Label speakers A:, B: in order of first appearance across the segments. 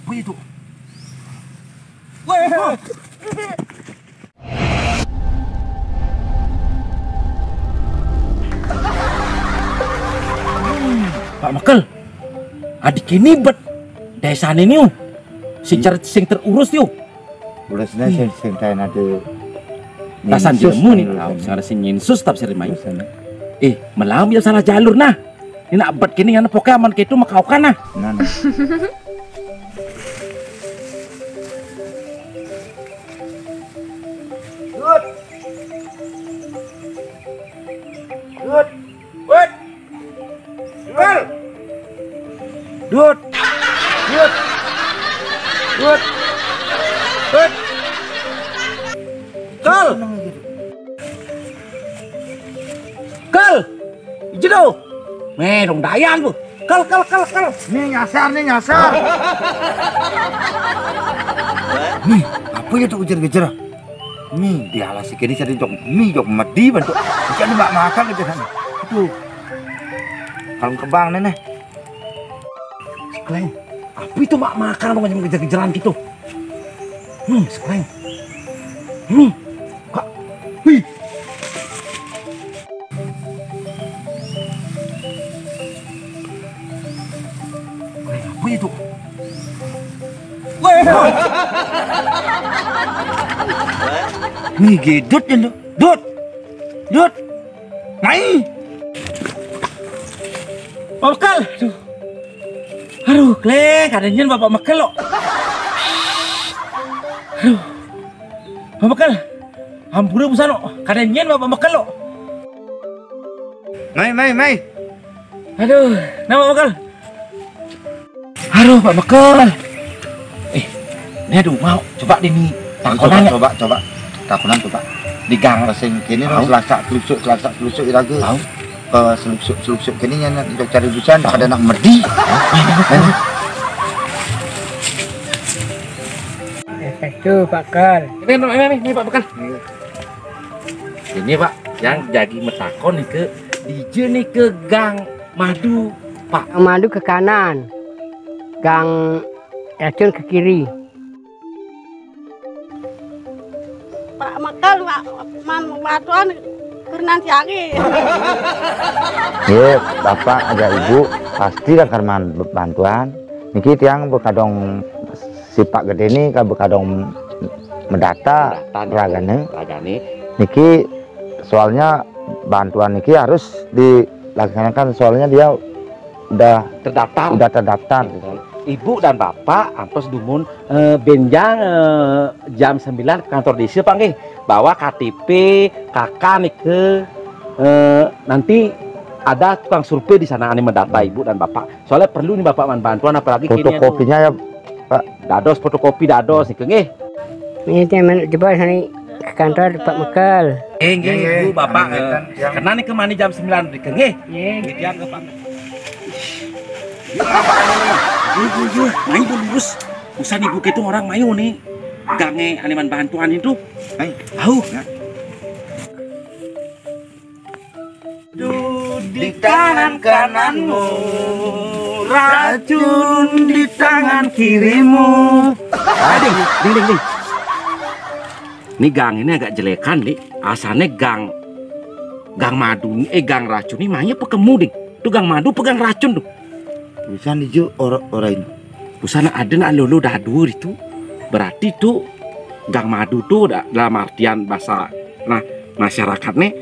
A: Apa itu? Weh. Pak Makel, adik ini bet desa ini sing terurus yuk.
B: Bulasnya sing kayak ada
A: tasan jemu nih, cara sing nyinsus tap sering main. Malam ya salah jalur nah. Ini nak bet kini kan pokoknya aman gitu makau kan nah. Dut. Kal. Ijo. Dong dayan bu. Kal.
B: Nih nyasar. Nih, apa ya tuh kejar-kejar? Nih, dialasi kini cari jok mati bantu. Jadi mbak makan kejar sana. Itu. Kalau kebang nenek.
A: Sekleng. Apa itu mak makan dong macam kejar-kejaran gitu? Sekleng. Kak. Wih. Apa itu? Weh.
B: Nih gedut ya lu. Dut. Main.
A: Mekal. Aduh, Kleng, adanya Bapak Mekal lo. Aduh. Bapak Mekal. Hampura busan lo. Kadanya Bapak Mekal lo.
B: Mai.
A: Aduh, nama Mekal. Aduh, Pak Mekal. Ini aduh mau coba di nih.
B: Coba. Takunan coba. Di gang sing kini selasa kelusuk iraga.
A: Tahu.
B: Selupsuk kini nya untuk cari busan ada nak merdi.
C: Tuh Pak Kal.
A: Ini Pak Mekal. Ini Pak yang jadi metakon nih ke DJ nih ke Gang Madu, Pak.
C: Gang Madu ke kanan, Gang Racun ke kiri.
D: Pak Mekal, Pak Batuan kerenan siagi.
B: Iya, bapak ada ibu pasti akan bantuan. Niki tiang bekadong sipak gede ini kan bekadong mendata ragane. Niki soalnya bantuan niki harus dilaksanakan soalnya dia udah terdaftar.
A: Ibu dan bapak antos dumun benjang jam 9 ke kantor desa Pak nggih. Bawa KTP kakak nih ke nanti ada tukang survei di sana nih mendata ibu dan bapak. Soalnya perlu nih bapak bantuan apalagi
B: fotokopinya ya Pak.
A: Dados fotokopi dados nih nggih.
C: Ini teman coba sini ke kantor Pak Mekal.
A: Nggih, Bu, bapak kena nih kemana jam 9 nggih. Nggih, ke Pak. Main tuh lurus. Usah ibu itu orang mayu nih. Gange animan bantuan itu. Tahu. Di tangan kananmu, racun di tangan kirimu. Ding. Ini gang ini agak jelekan, Dik. Asalnya gang madu, gang racun ini mainnya pekemu, Ding. Tuh gang madu pegang racun tuh.
B: Bisa dijo orang ini.
A: Busana ada nak lulu dadur itu. Berarti tuh gang madu tuh dalam artian bahasa masyarakatnya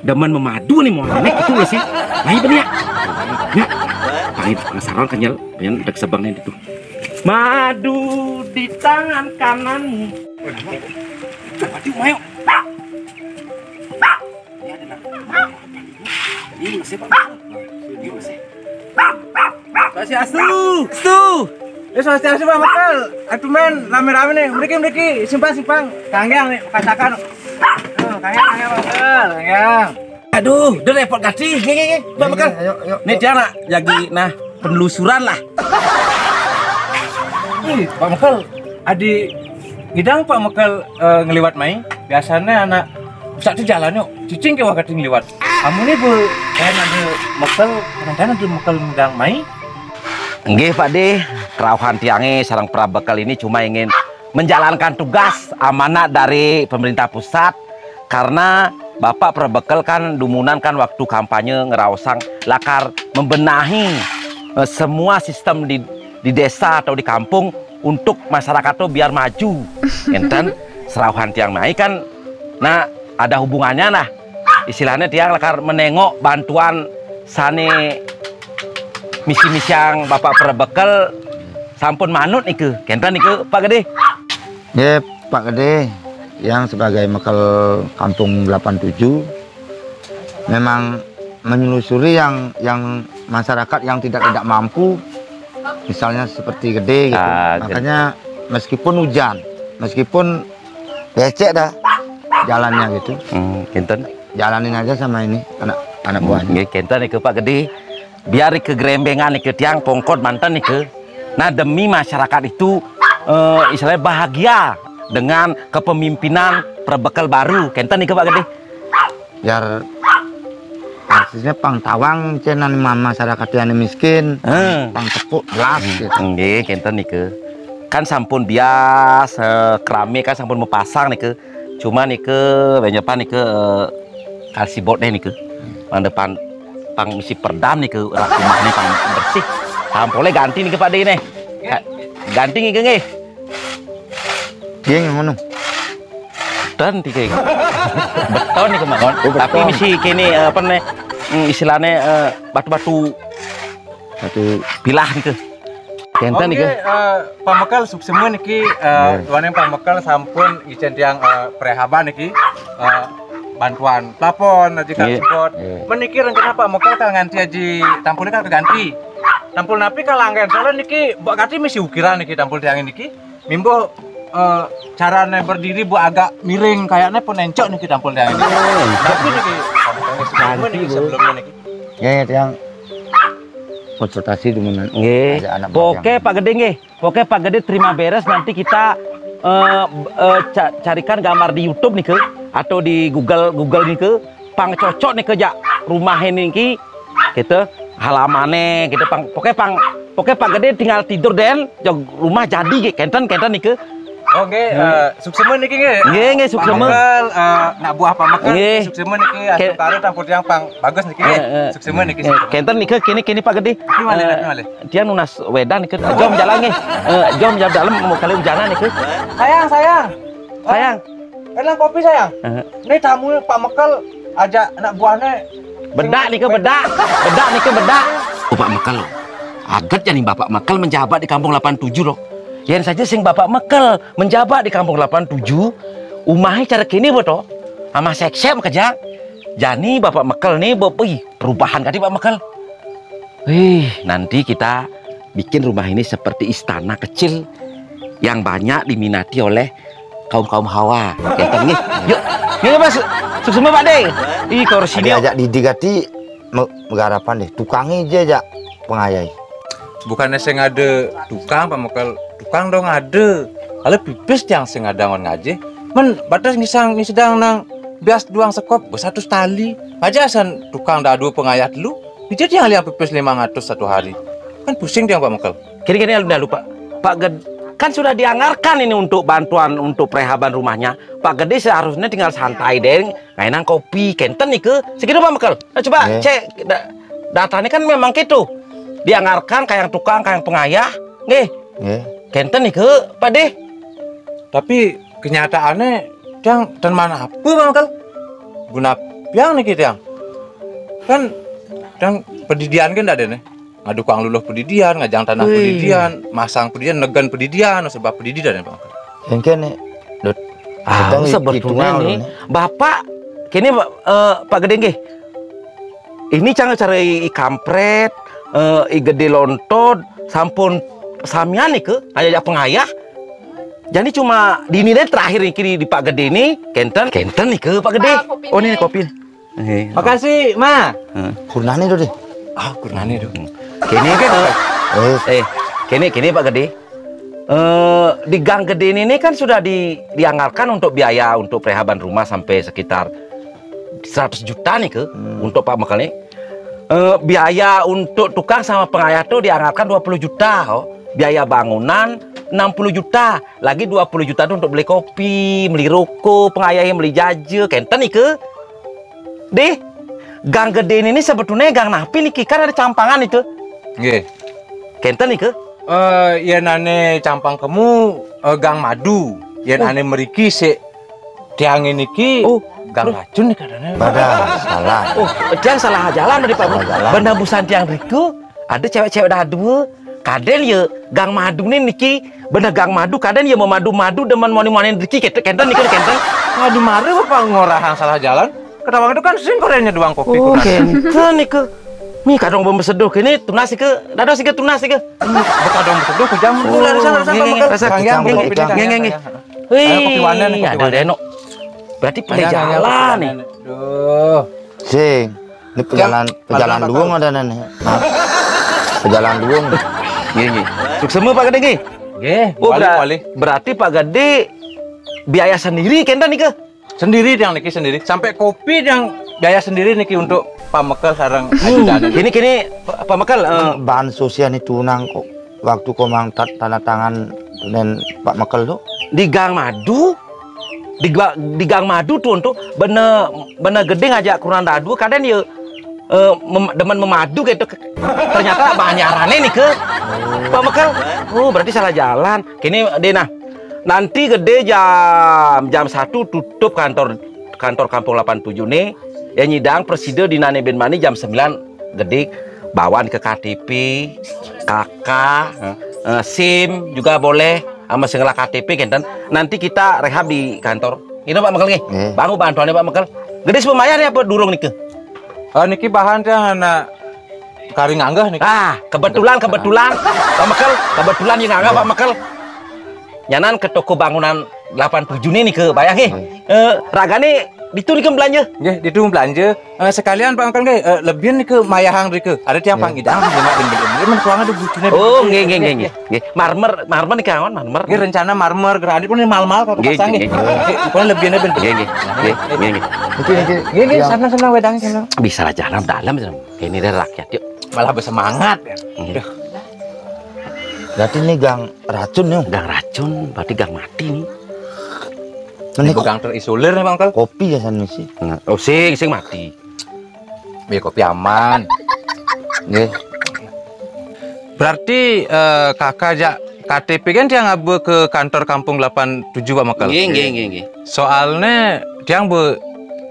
A: demen memadu nih mau aneh gitu loh sih. Nah bener ya. Ya. Pahit penasaran kenyal, pengen dek sebangnya itu. Madu di tangan kananmu. Berarti mau. Ya ada. Ini masih Pak. Ini masih. Kasih astu. Sosialisasi Pak Mekal. Atuh men rame-rame nih. Mriki simpang. Kangyang nih kasakan. Kangyang Mekal. Aduh, udah repot kasih. Nggih, Pak Mekal. Nih dia nak lagi penelusuran lah. Pak Mekal, adi gidang Pak Mekal ngeliwat main. Biasanya anak bisa tuh jalan yuk. Cicing ke waktu ngeliwat. Kamu nih bu, kayak ada Mekal, kadang-kadang ada Mekal megang main.
E: Nggih Pak De, kerauhan tiange sarang Prabekal ini cuma ingin menjalankan tugas amanat dari pemerintah pusat, karena Bapak Prabekal kan dumunan kan waktu kampanye ngerausang lakar membenahi semua sistem di desa atau di kampung untuk masyarakat tuh biar maju. Enten serauhan tiang mai kan, nah ada hubungannya nah istilahnya tiang lakar menengok bantuan sane misi-misi yang Bapak Prabekal sampun manut niku, kenten niku Pak Gede.
B: Ya Pak Gede, yang sebagai Mekal Kampung 87 memang menelusuri yang masyarakat yang tidak mampu, misalnya seperti Gede gitu. Makanya meskipun hujan, meskipun becek dah jalannya gitu,
E: kenten
B: jalanin aja sama ini anak buahnya.
E: Kenten niku Pak Gede, biar ke gerembengan niku tiang pongkot mantan niku. Nah demi masyarakat itu istilahnya bahagia dengan kepemimpinan Prabekal baru, kenten niku Pak Gede.
B: Biar maksudnya pang tawang cenan masyarakat yang miskin, pang tepuk jelas gitu.
E: Nggih, kenten niku. Kan sampun bias kerame kan sampun mepasang niku. Cuma niku benyepan niku kalsibot deh niku. Pang depan pang misi perdam niku rumahnya pang bersih. Sampole ganti niku Pak De nih. Ganti niku nggih.
B: Dia yang ngono.
E: Dan tiga beton nih kemauan, tapi misi kini apa nih istilahnya batu-batu pilah nih kenten nih
A: Pamekal suksema niki tuan yang Pamekal sampun ngicen tiang prehaban niki bantuan plafon aja kan support meniki rencana Pamekal kalau nganti aja tampulnya kan keganti tampul napi kalau angin soalnya niki buat ganti misi ukiran niki tampul tiang niki mimbo caranya berdiri bu agak miring kayaknya pun encok nih kita tampil yang ini. Tapi nih sebelumnya nih.
B: Ya yang konsultasi dengan
E: anak Oke Pak Gede nggih. Oke Pak Gede terima beres, nanti kita carikan gambar di YouTube nih ke atau di Google nih ke pang cocok nih ke rumah ini ki gitu halamannya gitu pang pokoknya Pak Gede tinggal tidur den rumah jadi kenten nih ke.
A: Oke, suksema niki nggih.
E: Nggih, suksema.
A: Nak buah Pamekal suksema niki asup karo tampur yang pang bagus niki nggih. Suksema niki.
E: Kenten niki kini Pak Gede.
A: Gimana?
E: Dia nunas wedan niki. Jom jalan nggih. Jom jalan dalam mau kali hujanan niki.
A: Sayang. Elang kopi sayang. Ini tamu Pamekal ajak anak buahnya.
E: Bedak niki bedak. Oh Pak Mekal. Agat jadi Bapak Mekal menjabat di Kampung 87 loh. Yang saja sing Bapak Mekal menjabat di Kampung 87, umahnya cara kini betul, sama seksem kerja. Jadi Bapak Mekal nih, perubahan kali Pak Mekal. Nanti kita bikin rumah ini seperti istana kecil yang banyak diminati oleh kaum hawa. Kayaknya, yuk Mas, sukses Pak De. Kalau sini
B: ajak didigati menggarapan deh, tukangnya aja pengayai.
A: Bukannya saya ngade tukang Pamekal, tukang dong ada. Kalau pipis yang saya ngadang ngaji, men batas ngisang ni sedang nang bias duang sekop bersatu tali. Aja asan tukang dah dua pengayat dulu. Dia yang lihat pipis 500 satu hari. Kan pusing dia Pamekal.
E: Kini udah lupa. Pak Gede kan sudah dianggarkan ini untuk bantuan untuk prehaban rumahnya. Pak Gede seharusnya tinggal santai deh, mainan kopi, kenten nih ke. Segitu Pamekal. Nah, coba cek datanya kan memang gitu. Dianggarkan kayak tukang, kayak pengayah, nih, kenten nih ke Pak De.
A: Tapi kenyataannya, dan mana apa Pamekal? Guna piang nih kita kan, pendidikan kan ada nih. Ngadukang luluh pendidikan, ngajang tanah pendidikan, masang pendidikan, negan pendidikan, sebab pendidikan Pamekal.
B: Yang kene,
E: sebetulnya nih, Bapak, kini Pak Gede nggih. Ini jangan cari kampret. Gede lontod sampun samian nih ke aja pengayah. Jadi cuma dinilai terakhir nih kiri di Pak Gede ini kenten nih ke Pak Gede. Oh ini kopi.
A: Makasih Ma.
B: Kurnani dulu deh.
A: Kurnani dulu.
E: Kini kan kini Pak Gede. Di Gang Gede ini kan sudah dianggarkan untuk biaya untuk prehaban rumah sampai sekitar 100 juta nih ke untuk Pak Mekal nih. Biaya untuk tukang sama pengayat tuh dianggarkan 20 juta. biaya bangunan 60 juta, lagi 20 juta itu untuk beli kopi, beli rokok, pengayahnya beli jaje, kenten nih ke. Deh, gang gede ini sebetulnya gang napi nih, kan ada campangan itu.
A: Nggih.
E: Kenten nih ke.
A: Yen ane campang kamu gang madu, yen ane meriki se tiang ini ki gang racun nih kadang.
B: Badan salah.
E: Oh, jangan salah jalan dari Pak.
B: Salah jalan.
E: Benda busan tiang riku, ada cewek-cewek dah dua. Kaden ya gang madu nih niki, benda gang madu kaden ya mau madu-madu demen moni-moni niki kenten nih kenten.
A: Ngadu mare bapak ngorahang salah jalan. Kedawang itu kan sing korenya doang kopi
E: Oh,
A: kunas.
E: kenten nih ke. Mi kadang beseduh kini tunas ke, dado sih ke tunas sih ke.
A: Bekadong beseduh ke jam
E: Oh,
A: dari sana
E: nge-
A: bekal.
E: rasa
A: Kangyang
B: kecang,
A: kopi
B: kecang.
A: kangyang.
E: Nge-
A: Ayo kopi wanen nih, kopi
E: ada
A: wanen.
E: Deno. Berarti pilih jalan nih.
A: Duh.
B: Sing, ini pejalan
A: malam
B: luang ada nih. Pejalan luang.
E: Gini. Suksema Pak Gede nggih.
A: Nggih,
E: Oh,
A: wali.
E: berarti Pak Gede biaya sendiri kenten nih ke.
A: Sendiri yang niki sendiri. Sampai kopi yang biaya sendiri niki untuk Pak Mekel sareng ajudan.
E: Kini Pak Mekal
B: Bahan sosial itu nang kok waktu kau mangkat tanda tangan dengan Pak Mekel tuh.
E: di Gang Madu di Gang Madu tuh untuk bener gede ngajak kurang dadu kadang ya demen memadu gitu ternyata banyarannya nih ke Pak Mekal. Oh berarti salah jalan. Kini Dena nanti gede jam 1 tutup kantor Kampung 87 nih ya nyidang presiden di Nane Ben Mani jam 9 gede bawaan ke KTP KK SIM juga boleh sama segala KTP kan nanti kita rehab di kantor ini Pak Mekal nih bangun bantuannya Pak Mekal gede sepemayar ya apa durung nih ke
A: Niki bahan teh anak karing anggah niki.
E: kebetulan Pak Mekal kebetulan yang nggak Pak Mekal nyanan ke toko bangunan 87 nih ke bayang ragane itu nih ke belanja
A: Nggih, ditu belanja. Sekalian Pak Mekal nggih, lebihan nih ke mayahang rike. Ada tiang pangidang jemaah ben men kuangan ada bucune.
E: oh nggih marmer nih kawan marmer
A: Nggih rencana marmer gerani pun mal-mal kalau
E: Nggih,
A: pasang nggih.
E: nggih.
A: Pokoknya lebihannya ben.
E: nggih
A: Nggih, sana wedang sana.
E: bisa lah jalan dalam ini dari rakyat yuk
A: Malah bersemangat ya.
B: Berarti ini gang racun nih.
E: gang racun berarti gang mati nih
B: Ini
A: Ini gang terisolir nih Pak Mekal.
B: kopi ya sana sih.
E: oh sing mati
A: Biar kopi aman.
B: Nggih.
A: Berarti kakak aja KTP kan dia ngabe ke kantor Kampung 87 Pak Mekal.
E: nggih
A: Soalnya dia be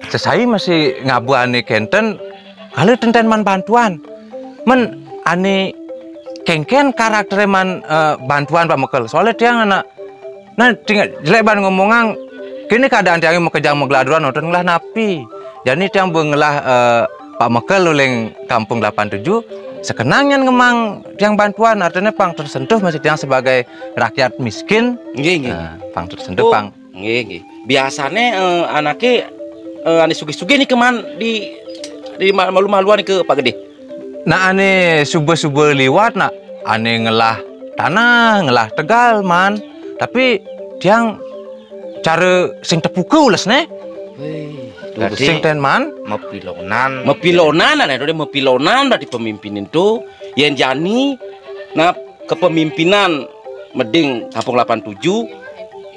A: selesai masih ngabu ane kenten kali tenten man bantuan. Men ane kengken karakter man bantuan Pak Mekal. Soalnya dia anak nah tinggal jelek ban ngomongan kini keadaan dia mau kejang megladuran nonton ngelah napi. Jadi dia bengelah Pak Mekal luleng Kampung 87 sekenangnya ngemang yang bantuan artinya pang tersentuh masih yang sebagai rakyat miskin
E: nggih
A: pang tersentuh pang
E: nggih biasanya anaknya ane sugi-sugi nih keman di malu-maluan ke Pak Gede
A: nah ane subuh-subuh liwat nak ane ngelah tanah ngelah tegal man tapi tiang cara sing tepuku les nih sing ten man
B: Mepilonan.
E: mepilonan dari pemimpinan itu yang jani nah kepemimpinan meding Kampung 87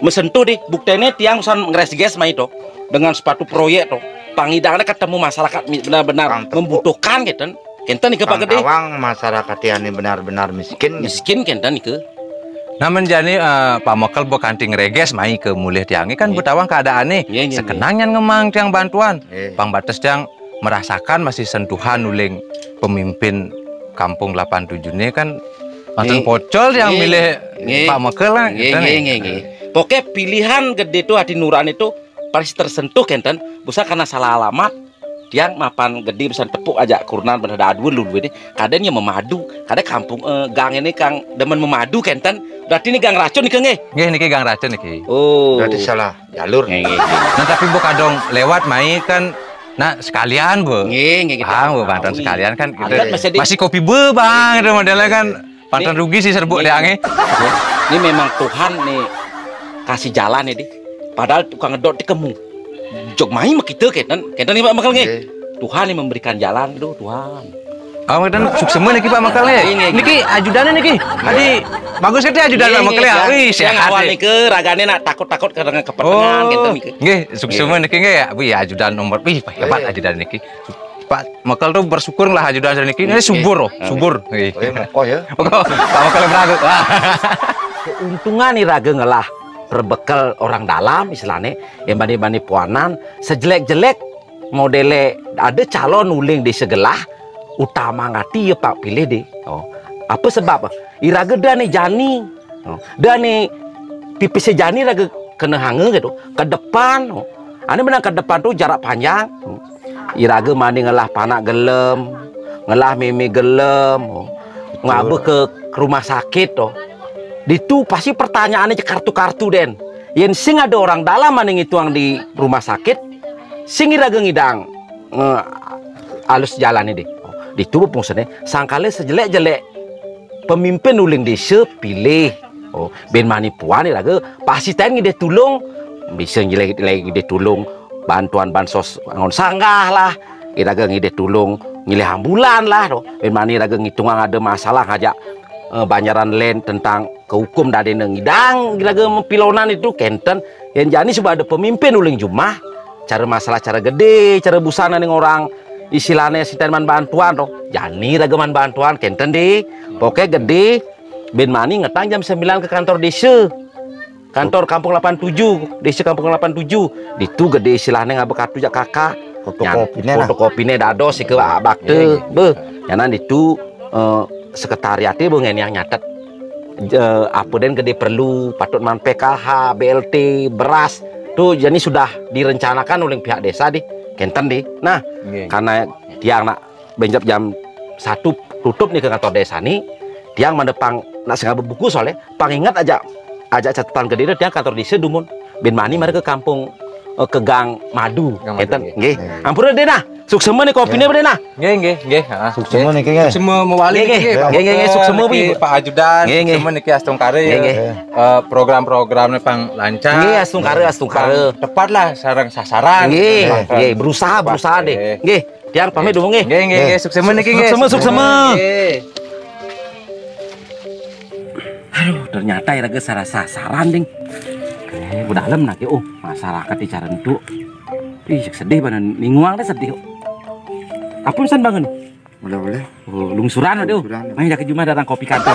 E: mesentuh deh buktinya tiang usan ngeresges mah itu dengan sepatu proyek tuh pangidangnya ketemu masyarakat benar-benar membutuhkan gitu kenten nih ke Pak Gede
B: Awang masyarakat yang benar-benar miskin.
E: miskin kenten nih ke
A: nah menjadi Pak Mekal bukanting reges mai ke mulih tiangi kan betawang keadaan nih sekenangnya ngemang tiang bantuan pang batas tiang merasakan masih sentuhan uling pemimpin Kampung 87 ini kan mantan pocol yang milih Pak Mekal lah gitu nih.
E: Pokoknya pilihan Gede itu hati nurani itu pasti tersentuh kenten busa karena salah alamat tiang mapan Gede bisa tepuk aja kurunan berada aduan dulu ini kadang yang memadu kadang kampung gang ini kang demen memadu kenten berarti ini gang racun nih keng
A: Nggih niki gang racun niki.
E: oh
B: Berarti salah jalur.
A: Nah tapi bu kadang lewat mai kan nah sekalian bu.
E: nggih
A: Bu bantuan sekalian kan
E: Adat
A: kita masih kopi bu bang itu modelnya kan pantan rugi sih serbuk deange.
E: ini memang Tuhan nih kasih jalan nih padahal tukang ngedot di kemu jok main mah kita kenten nih Pak Mekal Tuhan yang memberikan jalan itu Tuhan
A: Oh, dan sukses niki Pak Mekal
E: Nggih.
A: niki ajudannya niki. Adi
F: Bagus itu ajudan Pak Mekel ya. Wih,
E: yang
F: sehat.
E: awal niki ragane nak takut-takut karena kepertengahan gitu niki.
F: Nggih, sukses niki nggih ya. Wih, ajudan nomor hebat ajudan niki. Pak Mekel tuh bersyukur lah ajudan niki. Ini subur loh, subur. Nggih.
B: Oh ya.
F: Pak Mekel beragu.
E: Keuntungan nih raga ngelah berbekal orang dalam istilahnya yang bani-bani puanan sejelek-jelek modele ada calon uling di segelah utama ngati ya Pak pilih deh. Oh, apa sebab? Iraga dah nih jani, dah nih tipis jani raga kena hange gitu ke depan. Ane menang ke depan tuh jarak panjang. Iraga mandi ngelah panak gelem, ngelah mimi gelem, ngabe ke rumah sakit tuh. Itu pasti pertanyaannya kartu-kartu den. Yang sing ada orang dalam maning itu yang di rumah sakit, sing iraga ngidang alus jalan ini. Itu fungsinya sangkale sejelek-jelek pemimpin uling desa pilih. Oh, ben manipuan iraga pasti ten ngide tulung bisa ngide tulung bantuan bansos ngon sanggah lah. Iraga ngide tulung ngilih ambulan lah. Ben mani iraga ngitung ada masalah ngajak banyaran lain tentang kehukum dari ngidang gila pilonan itu kenten yang jani sudah ada pemimpin uling jumah cara masalah cara gede cara busana nih orang istilahnya siteman bantuan toh jani ragaman bantuan kenten deh pokoknya gede ben mani ngetang jam 9 ke kantor desa kantor kampung 87 desa kampung 87 itu gede istilahnya ngabek kartu jak kakak fotokopinya dado sih ke bakte be nyanan itu sekretariatnya bengen yang nyatet apa dan gede perlu patut man PKH, BLT, beras tuh jadi sudah direncanakan oleh pihak desa di kenten di. Nah, karena dia nak benjap jam 1 tutup nih ke kantor desa nih, dia mendepang nak sengaja buku soalnya pangingat aja catatan gede dia kantor desa dumun ben mani mari ke kampung ke Gang Madu kenten nggih. Ampun deh nah. Suksema nih kopinya bener nah.
F: Nggih.
B: Suksema nih kayaknya.
F: Suksema mewali
E: nggih suksema
F: bi Pak Ajudan. Suksema niki astungkare program-programnya pang lancar.
E: Nggih astungkare.
F: Tepat lah sarang sasaran.
E: Nggih berusaha deh. Nggih. Tiang pamit dulu nggih.
F: Nggih suksema niki nggih.
E: Suksema. Aduh ternyata iraga sasaran ding. Udah dalam nak oh masyarakat di cara itu. Ih sedih banget ninguang deh sedih. Apa pesan banget?
B: Boleh.
E: Oh, lungsuran aduh. Main dak cuma datang kopi kantor.